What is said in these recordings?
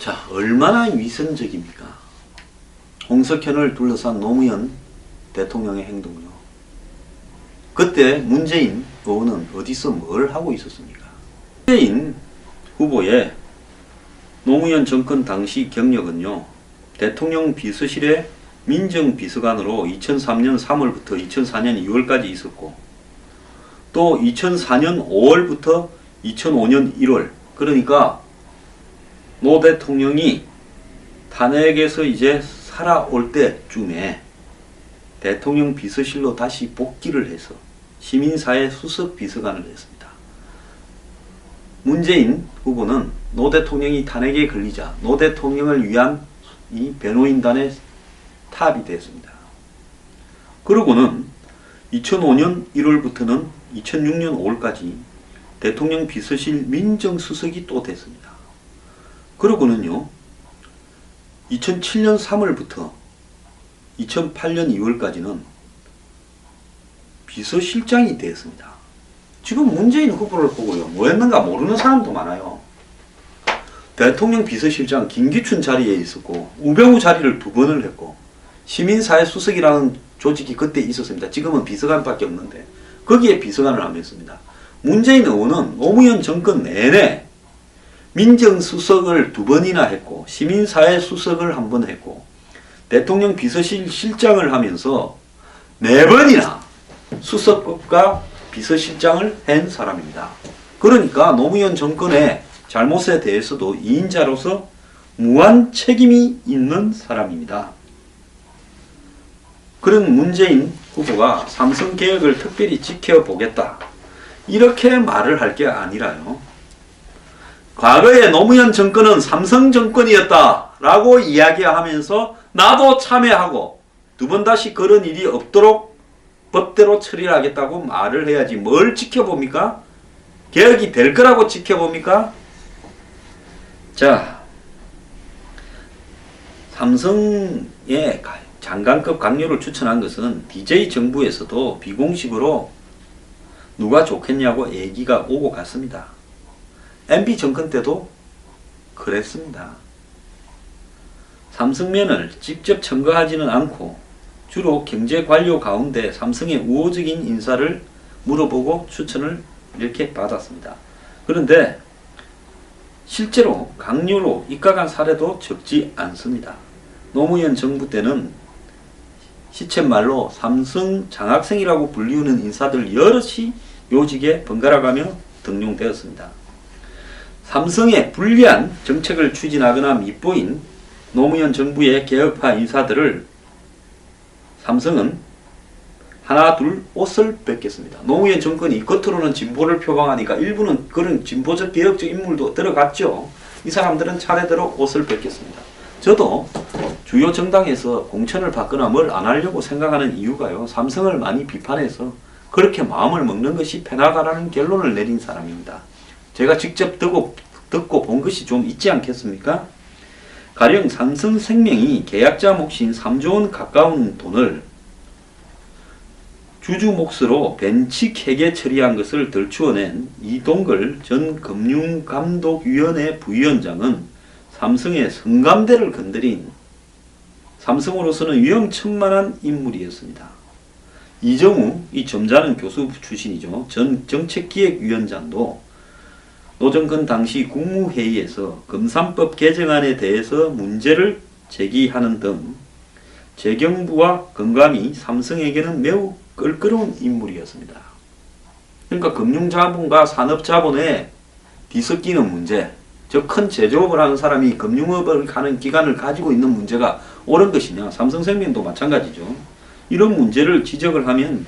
자, 얼마나 위선적입니까? 홍석현을 둘러싼 노무현 대통령의 행동요. 그때 문재인 의원은 어디서 뭘 하고 있었습니까? 문재인 후보의 노무현 정권 당시 경력은요, 대통령 비서실의 민정비서관으로 2003년 3월부터 2004년 2월까지 있었고, 또 2004년 5월부터 2005년 1월, 그러니까 노 대통령이 탄핵에서 이제 살아올 때쯤에 대통령 비서실로 다시 복귀를 해서 시민사회 수석 비서관을 했습니다. 문재인 후보는 노 대통령이 탄핵에 걸리자 노 대통령을 위한 이 변호인단의 탑이 됐습니다. 그러고는 2005년 1월부터는 2006년 5월까지 대통령 비서실 민정수석이 또 됐습니다. 그러고는요, 2007년 3월부터 2008년 2월까지는 비서실장이 되었습니다. 지금 문재인 후보를 보고요, 뭐 했는가 모르는 사람도 많아요. 대통령 비서실장 김기춘 자리에 있었고, 우병우 자리를 2번을 했고, 시민사회 수석이라는 조직이 그때 있었습니다. 지금은 비서관밖에 없는데 거기에 비서관을 하면서입니다. 문재인 의원은 노무현 정권 내내 민정수석을 2번이나 했고, 시민사회 수석을 1번 했고, 대통령 비서실 실장을 하면서 4번이나 수석급과 비서실장을 한 사람입니다. 그러니까 노무현 정권의 잘못에 대해서도 2인자로서 무한 책임이 있는 사람입니다. 그런 문재인 후보가 삼성개혁을 특별히 지켜보겠다, 이렇게 말을 할 게 아니라요, 과거에 노무현 정권은 삼성 정권이었다 라고 이야기하면서 나도 참여하고 2번 다시 그런 일이 없도록 법대로 처리를 하겠다고 말을 해야지 뭘 지켜봅니까? 개혁이 될 거라고 지켜봅니까? 자, 삼성의 장관급 강요를 추천한 것은 DJ 정부에서도 비공식으로 누가 좋겠냐고 얘기가 오고 갔습니다. MB 정권 때도 그랬습니다. 삼성면을 직접 청구하지는 않고 주로 경제관료 가운데 삼성의 우호적인 인사를 물어보고 추천을 이렇게 받았습니다. 그런데 실제로 강요로 입각한 사례도 적지 않습니다. 노무현 정부 때는 시쳇말로 삼성 장학생이라고 불리우는 인사들 여럿이 요직에 번갈아가며 등용되었습니다. 삼성의 불리한 정책을 추진하거나 밑보인 노무현 정부의 개혁파 인사들을 삼성은 하나 둘 옷을 뺏겼습니다. 노무현 정권이 겉으로는 진보를 표방하니까 일부는 그런 진보적 개혁적 인물도 들어갔죠. 이 사람들은 차례대로 옷을 뺏겼습니다. 저도 주요 정당에서 공천을 받거나 뭘 안 하려고 생각하는 이유가요, 삼성을 많이 비판해서 그렇게 마음을 먹는 것이 편하다라는 결론을 내린 사람입니다. 제가 직접 듣고 본 것이 좀 있지 않겠습니까? 가령 삼성생명이 계약자 몫인 3조 원 가까운 돈을 주주 몫으로 벤치케게 처리한 것을 들추어낸 이동걸 전 금융감독위원회 부위원장은 삼성의 성감대를 건드린 삼성으로서는 위험천만한 인물이었습니다. 이정우, 이 점잖은 교수 출신이죠, 전 정책기획위원장도 노정권 당시 국무회의에서 검산법 개정안에 대해서 문제를 제기하는 등 재경부와 건감이 삼성에게는 매우 껄끄러운 인물이었습니다. 그러니까 금융자본과 산업자본의 뒤섞이는 문제, 즉 큰 제조업을 하는 사람이 금융업을 하는 기관을 가지고 있는 문제가 옳은 것이냐, 삼성생명도 마찬가지죠. 이런 문제를 지적을 하면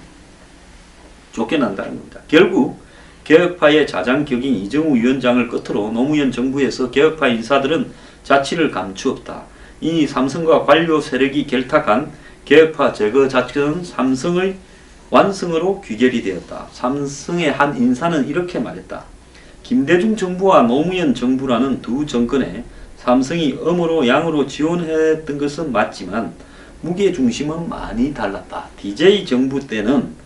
쫓겨난다는 겁니다. 결국 개혁파의 자장격인 이정우 위원장을 끝으로 노무현 정부에서 개혁파 인사들은 자치를 감추었다. 이 삼성과 관료 세력이 결탁한 개혁파 제거 작전은 삼성의 완성으로 귀결이 되었다. 삼성의 한 인사는 이렇게 말했다. 김대중 정부와 노무현 정부라는 두 정권에 삼성이 음으로 양으로 지원했던 것은 맞지만 무게중심은 많이 달랐다. DJ 정부 때는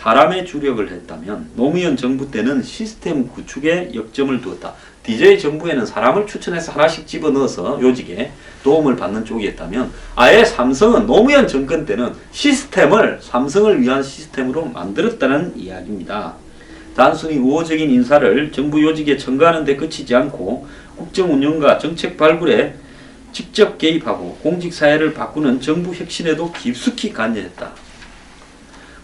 사람의 주력을 했다면 노무현 정부 때는 시스템 구축에 역점을 두었다. DJ 정부에는 사람을 추천해서 하나씩 집어넣어서 요직에 도움을 받는 쪽이었다면 아예 삼성은 노무현 정권 때는 시스템을 삼성을 위한 시스템으로 만들었다는 이야기입니다. 단순히 우호적인 인사를 정부 요직에 첨가하는 데 그치지 않고 국정 운영과 정책 발굴에 직접 개입하고 공직사회를 바꾸는 정부 혁신에도 깊숙이 관여했다.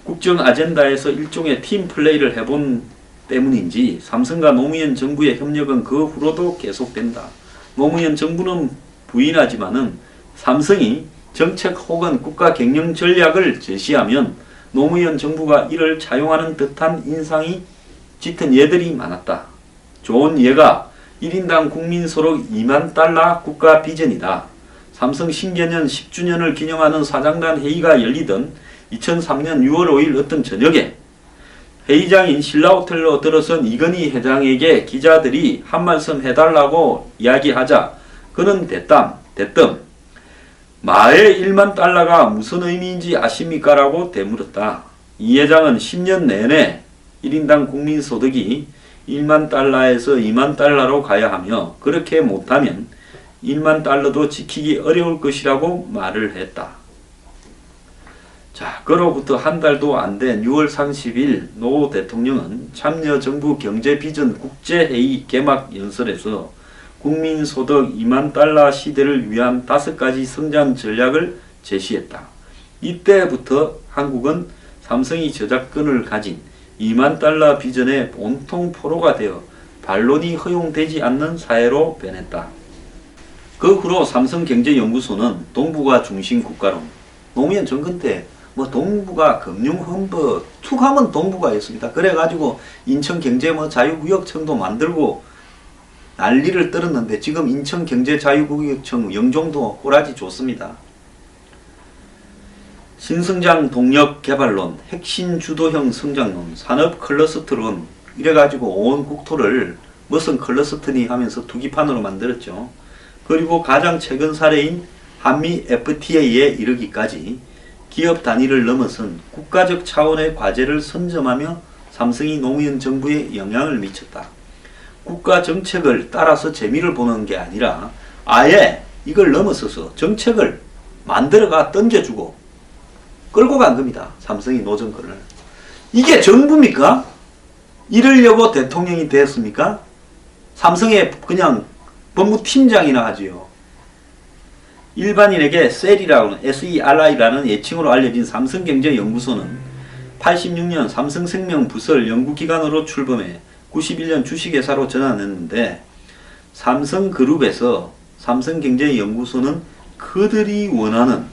국정 아젠다에서 일종의 팀플레이를 해본 때문인지 삼성과 노무현 정부의 협력은 그 후로도 계속된다. 노무현 정부는 부인하지만은 삼성이 정책 혹은 국가 경영 전략을 제시하면 노무현 정부가 이를 차용하는 듯한 인상이 짙은 예들이 많았다. 좋은 예가 1인당 국민소득 2만 달러 국가 비전이다. 삼성 신개년 10주년을 기념하는 사장단 회의가 열리던 2003년 6월 5일 어떤 저녁에 회의장인 신라호텔로 들어선 이건희 회장에게 기자들이 한 말씀 해달라고 이야기하자 그는 대뜸 마의 1만 달러가 무슨 의미인지 아십니까? 라고 되물었다. 이 회장은 10년 내내 1인당 국민소득이 1만 달러에서 2만 달러로 가야 하며 그렇게 못하면 1만 달러도 지키기 어려울 것이라고 말을 했다. 자, 그로부터 한 달도 안 된 6월 30일 노 대통령은 참여정부 경제비전 국제회의 개막 연설에서 국민소득 2만 달러 시대를 위한 5가지 성장 전략을 제시했다. 이때부터 한국은 삼성이 저작권을 가진 2만 달러 비전의 온통 포로가 되어 반론이 허용되지 않는 사회로 변했다. 그 후로 삼성경제연구소는 동북아 중심 국가론, 노무현 정권 때 동북아 금융헌법 툭 하면 동북아였습니다. 그래가지고 인천경제 자유구역청도 만들고 난리를 떨었는데 지금 인천경제자유구역청 영종도 꼬라지 좋습니다. 신성장 동력 개발론, 핵심 주도형 성장론, 산업 클러스터론 이래가지고 온 국토를 무슨 클러스터니 하면서 투기판으로 만들었죠. 그리고 가장 최근 사례인 한미 FTA에 이르기까지 기업 단위를 넘어선 국가적 차원의 과제를 선점하며 삼성이 노무현 정부에 영향을 미쳤다. 국가 정책을 따라서 재미를 보는 게 아니라 아예 이걸 넘어서서 정책을 만들어가 던져주고 끌고 간 겁니다. 삼성이 노정권을. 이게 정부입니까? 이러려고 대통령이 되었습니까? 삼성의 그냥 법무팀장이나 하지요. 일반인에게 SERI라는 애칭으로 알려진 삼성경제연구소는 86년 삼성생명 부설 연구기관으로 출범해 91년 주식회사로 전환했는데 삼성그룹에서 삼성경제연구소는 그들이 원하는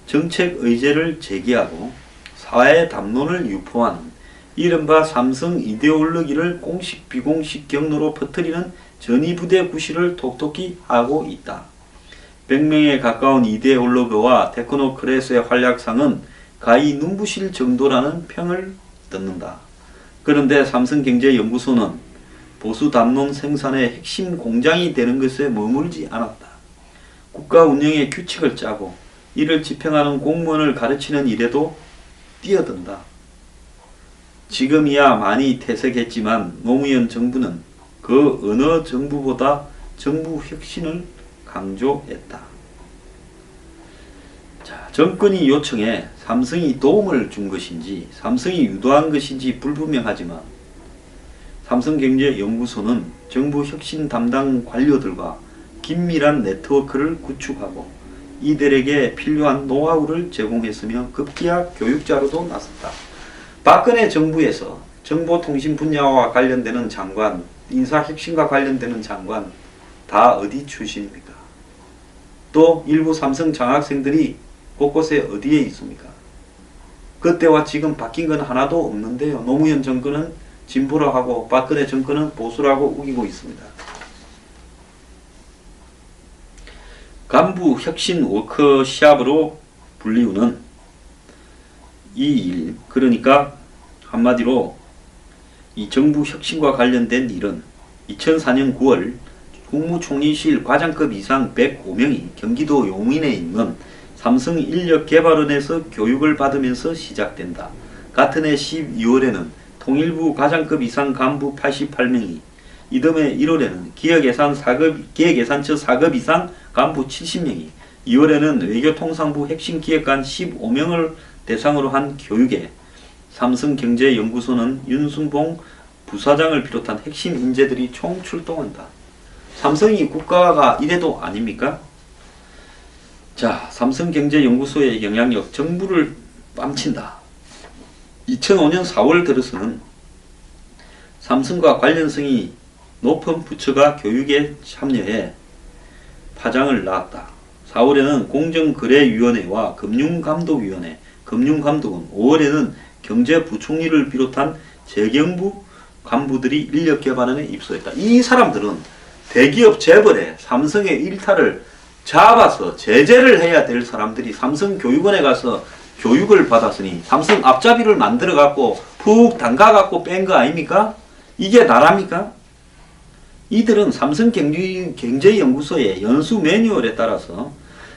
정책 의제를 제기하고 사회 담론을 유포하는 이른바 삼성 이데올로기를 공식 비공식 경로로 퍼뜨리는 전위부대 구실을 톡톡히 하고 있다. 100명에 가까운 이데올로그와 테크노크래스의 활약상은 가히 눈부실 정도라는 평을 듣는다. 그런데 삼성경제연구소는 보수 담론 생산의 핵심 공장이 되는 것에 머물지 않았다. 국가 운영의 규칙을 짜고 이를 집행하는 공무원을 가르치는 일에도 뛰어든다. 지금이야 많이 퇴색했지만 노무현 정부는 그 어느 정부보다 정부 혁신을 강조했다. 자, 정권이 요청해 삼성이 도움을 준 것인지 삼성이 유도한 것인지 불분명하지만 삼성경제연구소는 정부 혁신 담당 관료들과 긴밀한 네트워크를 구축하고 이들에게 필요한 노하우를 제공했으며 급기야 교육자로도 나섰다. 박근혜 정부에서 정보통신 분야와 관련되는 장관, 인사혁신과 관련되는 장관 다 어디 출신입니까? 또 일부 삼성 장학생들이 곳곳에 어디에 있습니까? 그때와 지금 바뀐 건 하나도 없는데요. 노무현 정권은 진보라 하고 박근혜 정권은 보수라고 우기고 있습니다. 간부 혁신 워크샵으로 불리우는 이 일, 그러니까 한마디로 이 정부 혁신과 관련된 일은 2004년 9월 국무총리실 과장급 이상 105명이 경기도 용인에 있는 삼성인력개발원에서 교육을 받으면서 시작된다. 같은 해 12월에는 통일부 과장급 이상 간부 88명이 이듬해 1월에는 기획예산처 4급 이상 간부 70명이, 2월에는 외교통상부 핵심 기획관 15명을 대상으로 한 교육에 삼성경제연구소는 윤순봉 부사장을 비롯한 핵심 인재들이 총 출동한다. 삼성이 국가가 이래도 아닙니까? 자, 삼성경제연구소의 영향력, 정부를 뺨친다. 2005년 4월 들어서는 삼성과 관련성이 높은 부처가 교육에 참여해 파장을 낳았다. 4월에는 공정거래위원회와 금융감독위원회, 금융감독은, 5월에는 경제부총리를 비롯한 재경부 간부들이 인력 개발안에 입소했다. 이 사람들은 대기업 재벌에 삼성의 일탈을 잡아서 제재를 해야 될 사람들이 삼성교육원에 가서 교육을 받았으니 삼성 앞잡이를 만들어 갖고 푹 담가 갖고 뺀 거 아닙니까? 이게 나랍니까? 이들은 삼성경제연구소의 연수 매뉴얼에 따라서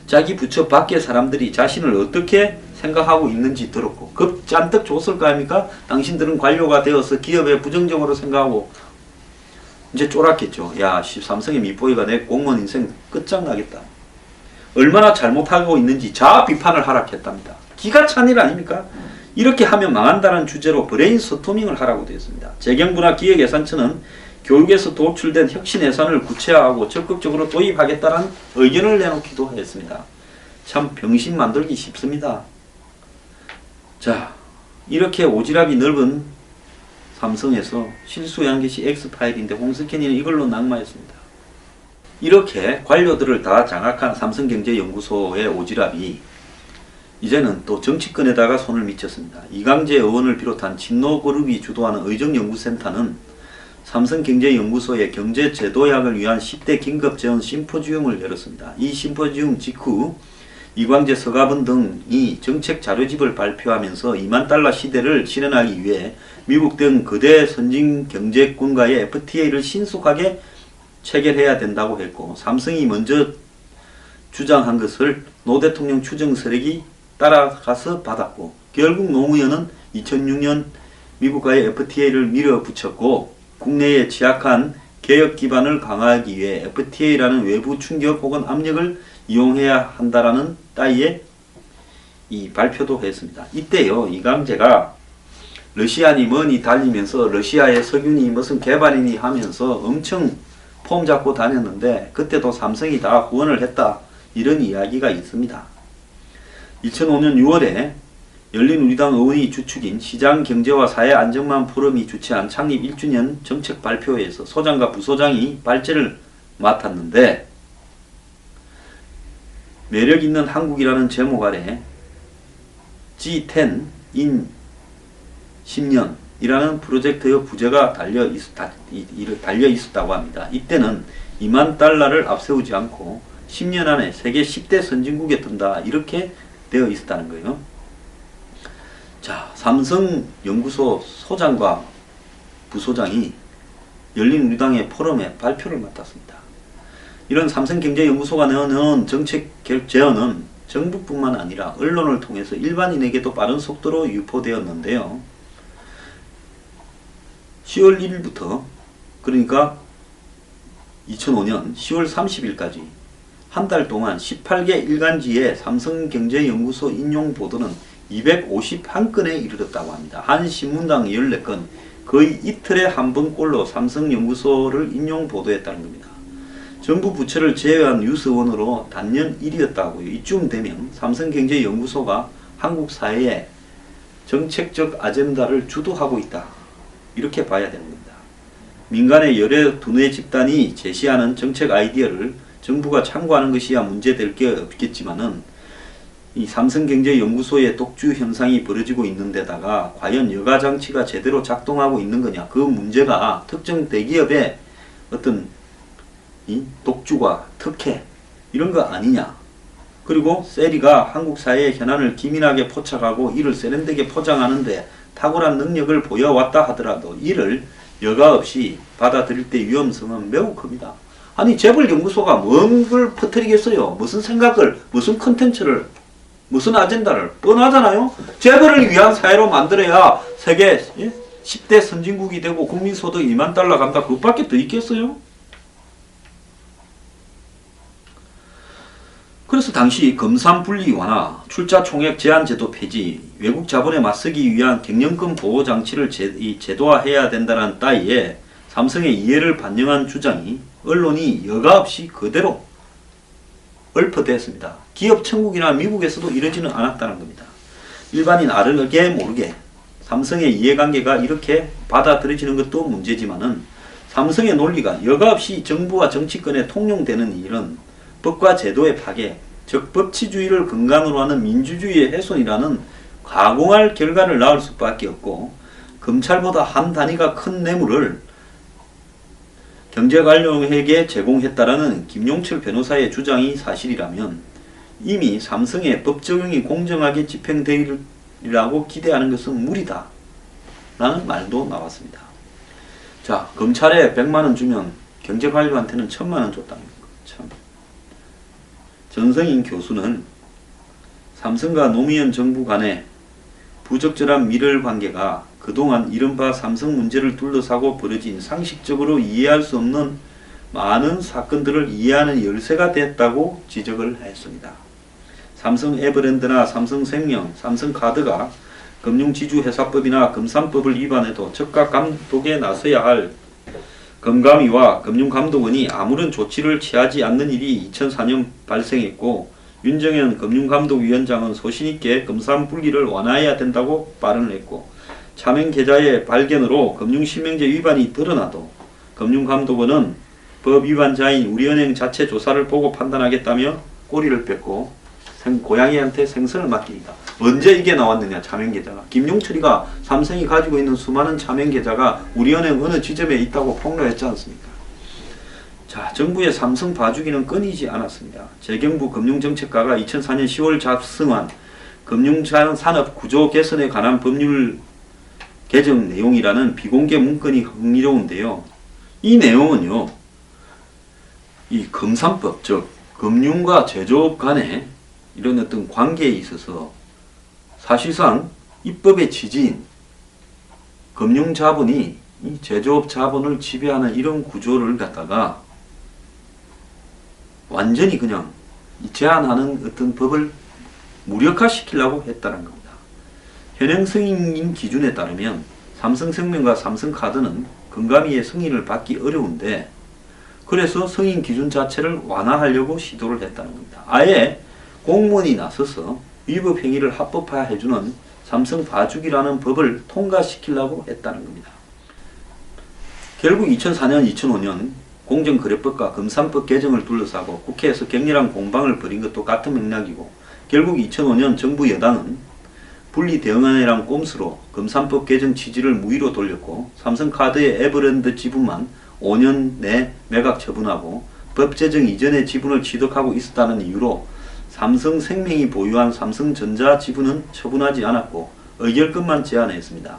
자기 부처 밖의 사람들이 자신을 어떻게 생각하고 있는지 들었고 잔뜩 줬을 거 아닙니까? 당신들은 관료가 되어서 기업에 부정적으로 생각하고 이제 쫄았겠죠. 야, 삼성의 밑보이가 내 공무원 인생 끝장나겠다. 얼마나 잘못하고 있는지 자아 비판을 하락했답니다. 기가 찬 일 아닙니까? 이렇게 하면 망한다는 주제로 브레인스토밍을 하라고 되었습니다. 재경부나 기획예산처는 교육에서 도출된 혁신 예산을 구체화하고 적극적으로 도입하겠다는 의견을 내놓기도 했습니다. 참 병신 만들기 쉽습니다. 자, 이렇게 오지랖이 넓은 삼성에서 실수한 것이 X파일인데 홍석현이는 이걸로 낙마했습니다. 이렇게 관료들을 다 장악한 삼성경제연구소의 오지랖이 이제는 또 정치권에다가 손을 미쳤습니다. 이강재 의원을 비롯한 진노그룹이 주도하는 의정연구센터는 삼성경제연구소의 경제제도약을 위한 10대 긴급재원 심포지움을 열었습니다. 이 심포지움 직후 이광재, 서가번 등이 정책 자료집을 발표하면서 2만 달러 시대를 실현하기 위해 미국 등 거대 선진 경제권과의 FTA를 신속하게 체결해야 된다고 했고, 삼성이 먼저 주장한 것을 노 대통령 추정 세력이 따라가서 받았고, 결국 노무현은 2006년 미국과의 FTA를 밀어붙였고, 국내에 취약한 개혁 기반을 강화하기 위해 FTA라는 외부 충격 혹은 압력을 이용해야 한다라는 따위의 이 발표도 했습니다. 이때요, 이강재가 러시아니 뭐니 달리면서 러시아의 석유니 무슨 개발이니 하면서 엄청 폼 잡고 다녔는데 그때도 삼성이 다 후원을 했다, 이런 이야기가 있습니다. 2005년 6월에 열린우리당 의원이 주축인 시장경제와 사회안전망 포럼이 주최한 창립 1주년 정책 발표회에서 소장과 부소장이 발제를 맡았는데, 매력있는 한국이라는 제목 아래 G10 in 10년 이라는 프로젝트의 부제가 달려 있었다고 합니다. 이때는 2만 달러를 앞세우지 않고 10년 안에 세계 10대 선진국에 든다, 이렇게 되어 있었다는 거예요. 자, 삼성연구소 소장과 부소장이 열린우리당의 포럼에 발표를 맡았습니다. 이런 삼성경제연구소가 내놓은 정책 제언은 정부뿐만 아니라 언론을 통해서 일반인에게도 빠른 속도로 유포되었는데요. 10월 1일부터, 그러니까 2005년 10월 30일까지 한 달 동안 18개 일간지의 삼성경제연구소 인용 보도는 251건에 이르렀다고 합니다. 한 신문당 14건, 거의 이틀에 한 번꼴로 삼성연구소를 인용 보도했다는 겁니다. 정부 부처를 제외한 뉴스원으로 단연 1위였다고요. 이쯤 되면 삼성경제연구소가 한국 사회의 정책적 아젠다를 주도하고 있다, 이렇게 봐야 되는 겁니다. 민간의 여러 두뇌 집단이 제시하는 정책 아이디어를 정부가 참고하는 것이야 문제될 게 없겠지만은, 이 삼성경제연구소의 독주 현상이 벌어지고 있는 데다가 과연 여가장치가 제대로 작동하고 있는 거냐, 그 문제가 특정 대기업의 어떤 이 독주과 특혜 이런 거 아니냐, 그리고 세리가 한국 사회의 현안을 기민하게 포착하고 이를 세련되게 포장하는데 탁월한 능력을 보여왔다 하더라도 이를 여과 없이 받아들일 때 위험성은 매우 큽니다. 아니, 재벌연구소가 뭔 걸 퍼뜨리겠어요? 무슨 생각을, 무슨 컨텐츠를, 무슨 아젠다를. 뻔하잖아요. 재벌을 위한 사회로 만들어야 세계 10대 선진국이 되고 국민소득 2만 달러 간다. 그것밖에 더 있겠어요? 그래서 당시 검산분리 완화, 출자 총액 제한 제도 폐지, 외국 자본에 맞서기 위한 경영권 보호 장치를 제도화해야 된다는 따위에 삼성의 이해를 반영한 주장이 언론이 여과 없이 그대로 얽혀댔습니다. 기업 천국이나 미국에서도 이러지는 않았다는 겁니다. 일반인 알게 모르게 삼성의 이해관계가 이렇게 받아들여지는 것도 문제지만은 삼성의 논리가 여과 없이 정부와 정치권에 통용되는 일은 법과 제도의 파괴, 즉 법치주의를 근간으로 하는 민주주의의 훼손이라는 가공할 결과를 낳을 수밖에 없고, 검찰보다 한 단위가 큰 뇌물을 경제관료에게 제공했다라는 김용철 변호사의 주장이 사실이라면 이미 삼성의 법 적용이 공정하게 집행되리라고 기대하는 것은 무리다 라는 말도 나왔습니다. 자, 검찰에 100만원 주면 경제관료한테는 1000만원 줬다는 거. 참. 전성인 교수는 삼성과 노무현 정부 간의 부적절한 밀월 관계가 그동안 이른바 삼성 문제를 둘러싸고 벌어진 상식적으로 이해할 수 없는 많은 사건들을 이해하는 열쇠가 됐다고 지적을 했습니다. 삼성 에버랜드나 삼성생명, 삼성카드가 금융지주회사법이나 금산법을 위반해도 적각 감독에 나서야 할 금감위와 금융감독원이 아무런 조치를 취하지 않는 일이 2004년 발생했고, 윤정현 금융감독위원장은 소신있게 금산분리를 완화해야 된다고 발언을 했고, 차명계좌의 발견으로 금융실명제 위반이 드러나도 금융감독원은 법 위반자인 우리은행 자체 조사를 보고 판단하겠다며 꼬리를 뺐고 고양이한테 생선을 맡깁니다. 언제 이게 나왔느냐, 차명계좌가. 김용철이가 삼성이 가지고 있는 수많은 차명계좌가 우리은행 어느 지점에 있다고 폭로했지 않습니까? 자, 정부의 삼성 봐주기는 끊이지 않았습니다. 재경부 금융정책과가 2004년 10월 작성한 금융산업 구조 개선에 관한 법률 개정 내용이라는 비공개 문건이 흥미로운데요. 이 내용은요, 이 금산법, 즉 금융과 제조업 간의 이런 어떤 관계에 있어서 사실상 입법의 취지인 금융자본이 이 제조업 자본을 지배하는 이런 구조를 갖다가 완전히 그냥 제한하는 어떤 법을 무력화시키려고 했다는 겁니다. 현행 승인 기준에 따르면 삼성생명과 삼성카드는 금감위의 승인을 받기 어려운데, 그래서 승인 기준 자체를 완화하려고 시도를 했다는 겁니다. 아예 공무원이 나서서 위법 행위를 합법화해주는 삼성 봐주기라는 법을 통과시키려고 했다는 겁니다. 결국 2004년, 2005년 공정거래법과 금산법 개정을 둘러싸고 국회에서 격렬한 공방을 벌인 것도 같은 맥락이고, 결국 2005년 정부 여당은 분리 대응안이란 꼼수로 금산법 개정 취지를 무위로 돌렸고, 삼성카드의 에버랜드 지분만 5년 내 매각 처분하고 법 제정 이전의 지분을 취득하고 있었다는 이유로 삼성생명이 보유한 삼성전자 지분은 처분하지 않았고 의결권만 제한했습니다.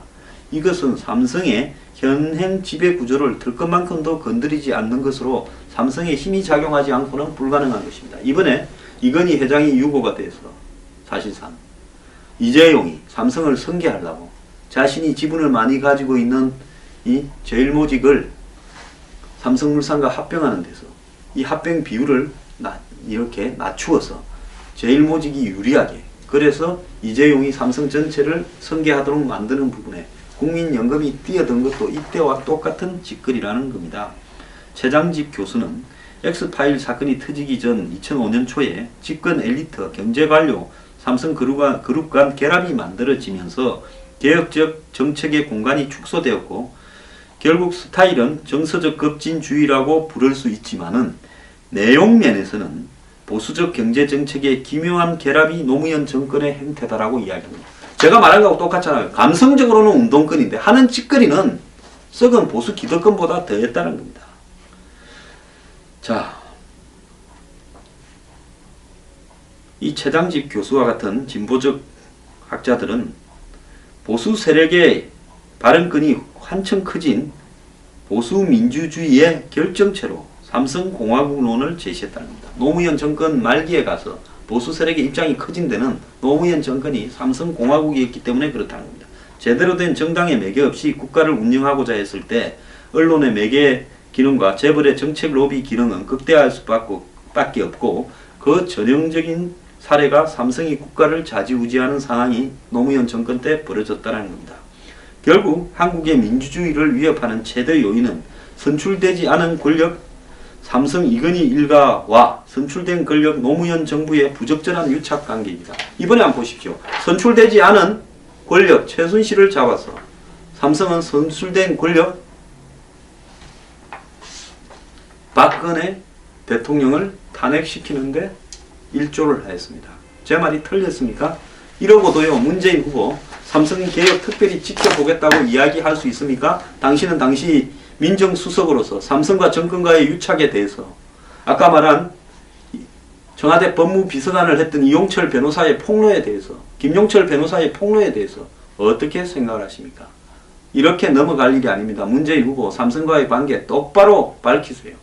이것은 삼성의 현행 지배구조를 들 것만큼도 건드리지 않는 것으로 삼성의 힘이 작용하지 않고는 불가능한 것입니다. 이번에 이건희 회장이 유고가 돼서 사실상 이재용이 삼성을 승계하려고 자신이 지분을 많이 가지고 있는 이 제일모직을 삼성물산과 합병하는 데서 이 합병 비율을 이렇게 낮추어서 제일모직이 유리하게, 그래서 이재용이 삼성 전체를 승계하도록 만드는 부분에 국민연금이 뛰어든 것도 이때와 똑같은 짓거리라는 겁니다. 최장집 교수는 엑스파일 사건이 터지기 전 2005년 초에 집권 엘리트 경제관료 삼성그룹 간 결합이 만들어지면서 개혁적 정책의 공간이 축소되었고, 결국 스타일은 정서적 급진주의라고 부를 수 있지만은 내용면에서는 보수적 경제정책의 기묘한 결합이 노무현 정권의 행태다라고 이야기합니다. 제가 말한 거하고 똑같잖아요. 감성적으로는 운동권인데 하는 짓거리는 썩은 보수 기득권보다 더했다는 겁니다. 자, 이 최장집 교수와 같은 진보적 학자들은 보수 세력의 발언권이 한층 커진 보수 민주주의의 결정체로 삼성공화국론을 제시했다는 겁니다. 노무현 정권 말기에 가서 보수 세력의 입장이 커진 데는 노무현 정권이 삼성공화국이었기 때문에 그렇다는 겁니다. 제대로 된 정당의 매개 없이 국가를 운영하고자 했을 때 언론의 매개 기능과 재벌의 정책 로비 기능은 극대화할 수밖에 없고 그 전형적인 사례가 삼성이 국가를 좌지우지하는 상황이 노무현 정권 때 벌어졌다는 겁니다. 결국 한국의 민주주의를 위협하는 최대 요인은 선출되지 않은 권력 삼성 이건희 일가와 선출된 권력 노무현 정부의 부적절한 유착관계입니다. 이번에 한번 보십시오. 선출되지 않은 권력 최순실을 잡아서 삼성은 선출된 권력 박근혜 대통령을 탄핵시키는데 일조를 하였습니다. 제 말이 틀렸습니까? 이러고도요 문재인 후보 삼성개혁 특별히 지켜보겠다고 이야기할 수 있습니까? 당신은 당시 민정수석으로서 삼성과 정권과의 유착에 대해서 아까 말한 청와대 법무비서관을 했던 이용철 변호사의 폭로에 대해서 김용철 변호사의 폭로에 대해서 어떻게 생각을 하십니까? 이렇게 넘어갈 일이 아닙니다. 문재인 후보 삼성과의 관계 똑바로 밝히세요.